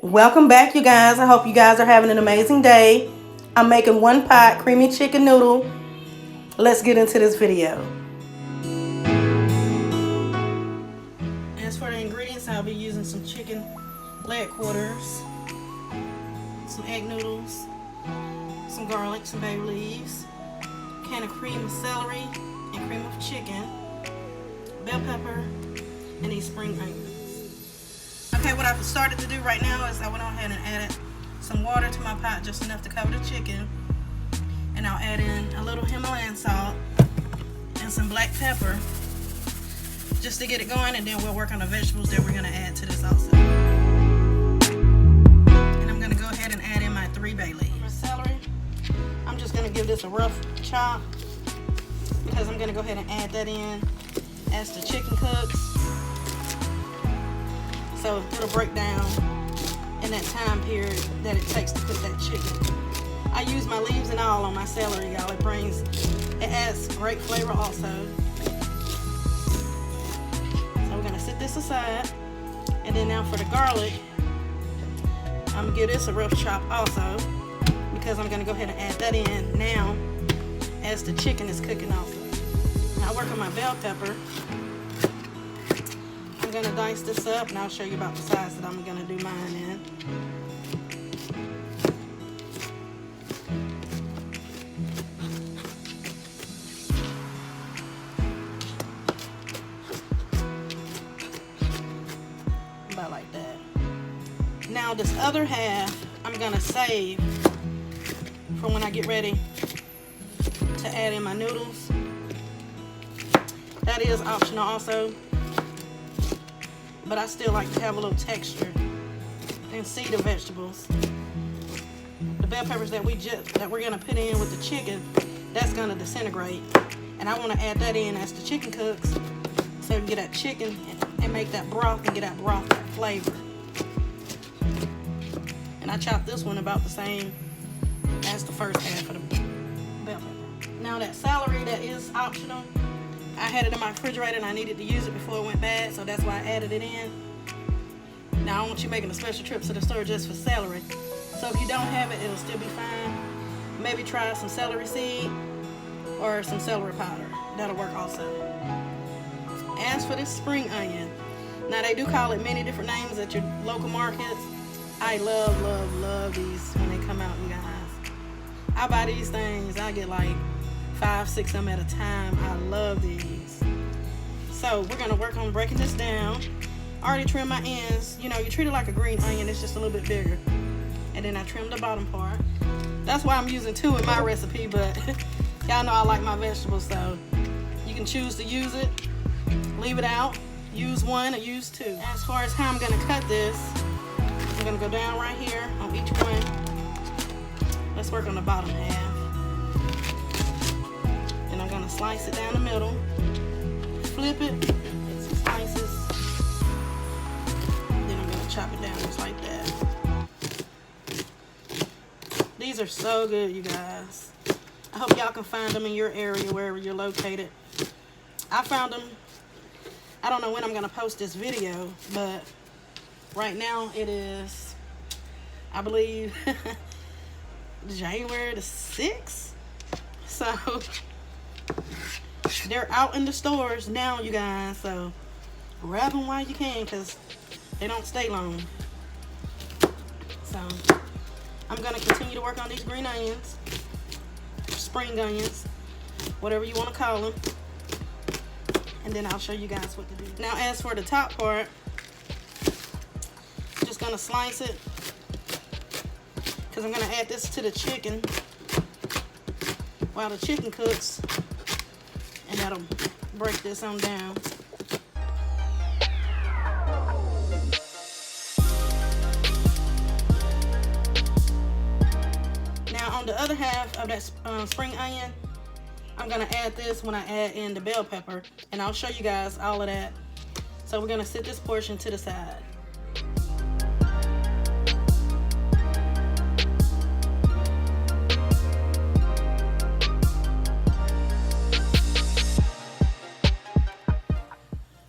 Welcome back, you guys. I hope you guys are having an amazing day. I'm making one pot creamy chicken noodle. Let's get into this video. As for the ingredients, I'll be using some chicken leg quarters, some egg noodles, some garlic, some bay leaves, a can of cream of celery and cream of chicken, bell pepper, and these spring onions. Okay, what I've started to do right now is I went on ahead and added some water to my pot, just enough to cover the chicken. And I'll add in a little Himalayan salt and some black pepper just to get it going, and then we'll work on the vegetables that we're going to add to this also. And I'm going to go ahead and add in my 3 bay leaves. For celery, I'm just going to give this a rough chop because I'm going to go ahead and add that in as the chicken cooks. So it'll break down in that time period that it takes to cook that chicken. I use my leaves and all on my celery, y'all. It adds great flavor also. So we're gonna set this aside. And then now for the garlic, I'm gonna give this a rough chop also, because I'm gonna go ahead and add that in now as the chicken is cooking also. Now I work on my bell pepper. I'm gonna dice this up and I'll show you about the size that I'm gonna do mine in. About like that. Now this other half I'm gonna save for when I get ready to add in my noodles. That is optional also, but I still like to have a little texture and see the vegetables. The bell peppers that we're gonna put in with the chicken, that's gonna disintegrate, and I want to add that in as the chicken cooks, so we can get that chicken and make that broth and get that broth that flavor. And I chopped this one about the same as the first half of the bell pepper. Now that celery, that is optional. I had it in my refrigerator and I needed to use it before it went bad, so that's why I added it in. Now I don't want you making a special trip to the store just for celery. So if you don't have it, it'll still be fine. Maybe try some celery seed or some celery powder. That'll work also. As for this spring onion, now they do call it many different names at your local markets. I love these when they come out, you guys. I buy these things, I get like 5, 6 of them at a time. I love these. So we're gonna work on breaking this down. I already trimmed my ends. You know, you treat it like a green onion, it's just a little bit bigger. And then I trimmed the bottom part. That's why I'm using 2 in my recipe, but y'all know I like my vegetables, so you can choose to use it, leave it out, use 1 or use 2. As far as how I'm gonna cut this, I'm gonna go down right here on each one. Let's work on the bottom half. And I'm gonna slice it down the middle, flip it, get some slices, then I'm gonna chop it down just like that. These are so good, you guys. I hope y'all can find them in your area, wherever you're located. I found them. I don't know when I'm gonna post this video, but right now it is, I believe, January the 6th. So they're out in the stores now, you guys, so grab them while you can, because they don't stay long. So I'm going to continue to work on these green onions, spring onions, whatever you want to call them, and then I'll show you guys what to do. Now as for the top part, I'm just going to slice it, because I'm going to add this to the chicken while the chicken cooks, and that'll break this on down. Now on the other half of that spring onion, I'm gonna add this when I add in the bell pepper, and I'll show you guys all of that. So we're gonna set this portion to the side.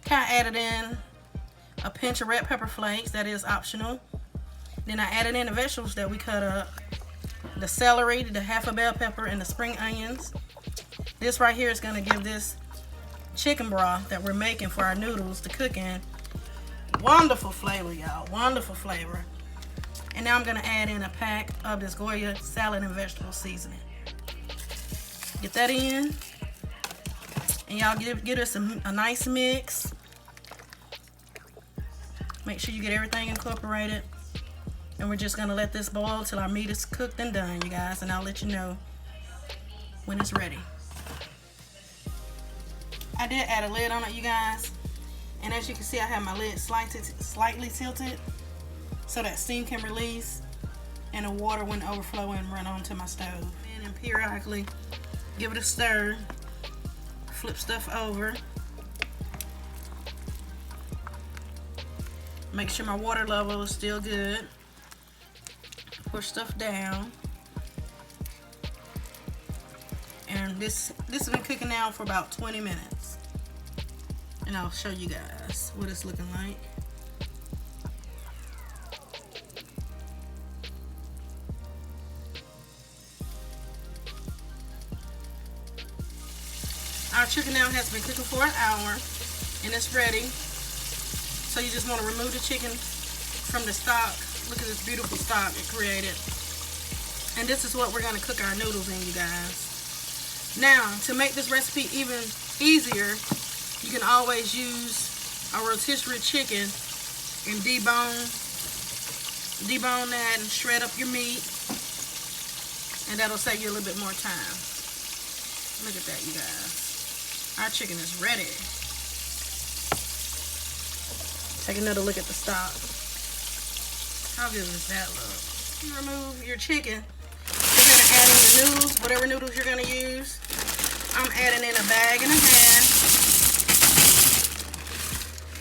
I added in a pinch of red pepper flakes, that is optional. Then I added in the vegetables that we cut up. The celery, the half a bell pepper, and the spring onions. This right here is going to give this chicken broth that we're making for our noodles to cook in wonderful flavor, y'all. Wonderful flavor. And now I'm going to add in a pack of this Goya salad and vegetable seasoning. Get that in. And y'all get us a nice mix. Make sure you get everything incorporated. And we're just gonna let this boil till our meat is cooked and done, you guys. And I'll let you know when it's ready. I did add a lid on it, you guys. And as you can see, I have my lid slightly tilted so that steam can release and the water wouldn't overflow and run onto my stove. And periodically give it a stir. Flip stuff over. Make sure my water level is still good. Push stuff down. And this has been cooking now for about 20 minutes. And I'll show you guys what it's looking like. Our chicken now has been cooking for an hour and it's ready. So you just want to remove the chicken from the stock. Look at this beautiful stock it created. And this is what we're going to cook our noodles in, you guys. Now, to make this recipe even easier, you can always use a rotisserie chicken and debone that and shred up your meat. And that'll save you a little bit more time. Look at that, you guys. Our chicken is ready. Take another look at the stock. How good does that look? You remove your chicken. You're going to add in your noodles, whatever noodles you're going to use. I'm adding in a bag and a half.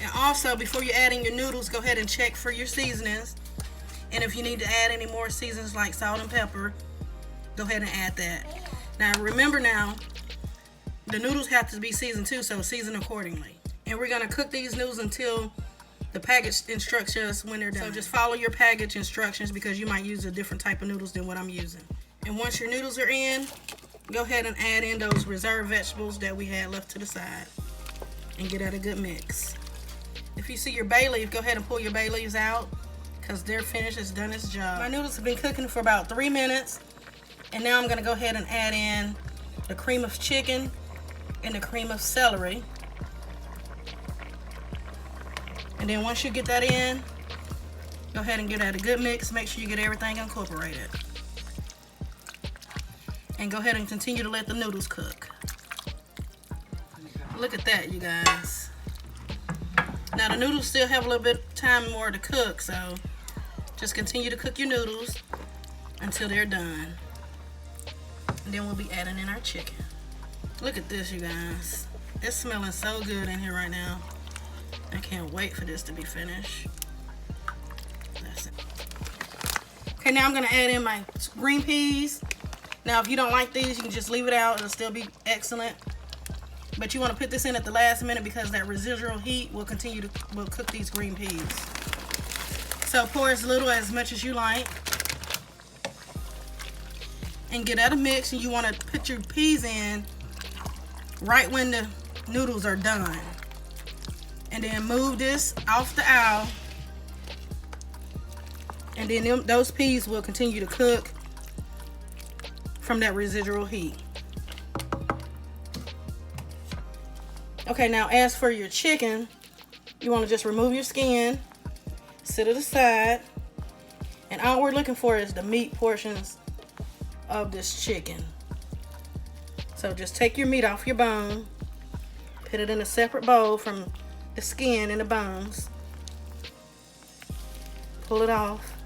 And also, before you add in your noodles, go ahead and check for your seasonings. And if you need to add any more seasonings like salt and pepper, go ahead and add that. Now, remember now, the noodles have to be seasoned too, so season accordingly. And we're going to cook these noodles until the package instructs us when they're done. So just follow your package instructions because you might use a different type of noodles than what I'm using. And once your noodles are in, go ahead and add in those reserved vegetables that we had left to the side and get at a good mix. If you see your bay leaf, go ahead and pull your bay leaves out because they're finished. It's done its job. My noodles have been cooking for about 3 minutes. And now I'm going to go ahead and add in the cream of chicken and the cream of celery. And then once you get that in, go ahead and give that a good mix. Make sure you get everything incorporated. And go ahead and continue to let the noodles cook. Look at that, you guys. Now the noodles still have a little bit of time more to cook, so just continue to cook your noodles until they're done. And then we'll be adding in our chicken. Look at this, you guys. It's smelling so good in here right now. I can't wait for this to be finished. That's it. Okay, now I'm going to add in my green peas. Now, if you don't like these, you can just leave it out. It'll still be excellent. But you want to put this in at the last minute because that residual heat will will cook these green peas. So pour as little as much as you like. And get out a mix, and you want to put your peas in right when the noodles are done. And then move this off the aisle. And then those peas will continue to cook from that residual heat. Okay, now as for your chicken, you want to just remove your skin, set it aside, and all we're looking for is the meat portions of this chicken. So just take your meat off your bone, put it in a separate bowl from the skin and the bones, pull it off.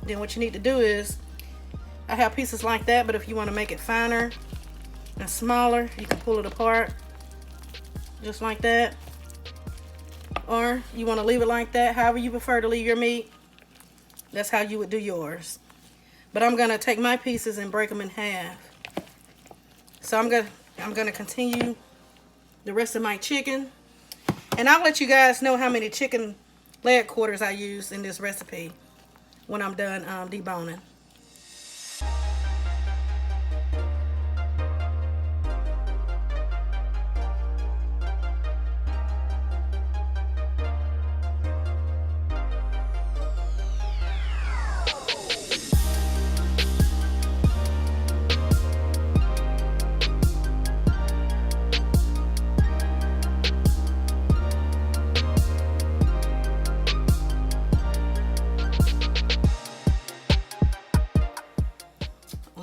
Then what you need to do is, I have pieces like that, but if you want to make it finer and smaller, you can pull it apart just like that, or you want to leave it like that. However you prefer to leave your meat, that's how you would do yours. But I'm gonna take my pieces and break them in half. So I'm gonna continue the rest of my chicken, and I'll let you guys know how many chicken leg quarters I use in this recipe when I'm done deboning.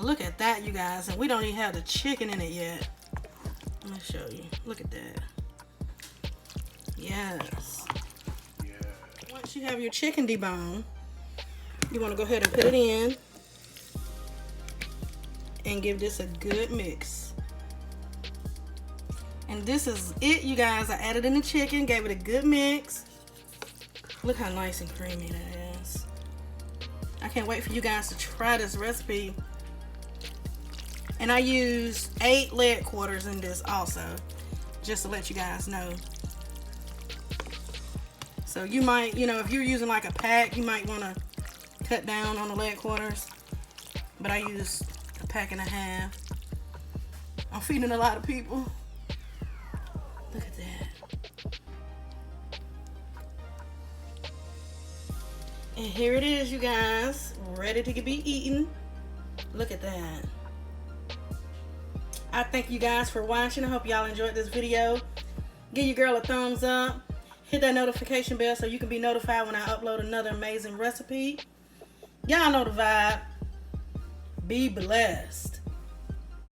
Look at that, you guys, and we don't even have the chicken in it yet. Let me show you. Look at that. Yes. Once you have your chicken deboned, you want to go ahead and put it in and give this a good mix. And this is it, you guys. I added in the chicken, gave it a good mix. Look how nice and creamy that is. I can't wait for you guys to try this recipe. And I use 8 leg quarters in this also, just to let you guys know. So you might, you know, if you're using like a pack, you might want to cut down on the leg quarters. But I use a pack and a half. I'm feeding a lot of people. Look at that. And here it is, you guys, ready to be eaten. Look at that. I thank you guys for watching. I hope y'all enjoyed this video. Give your girl a thumbs up. Hit that notification bell so you can be notified when I upload another amazing recipe. Y'all know the vibe. Be blessed.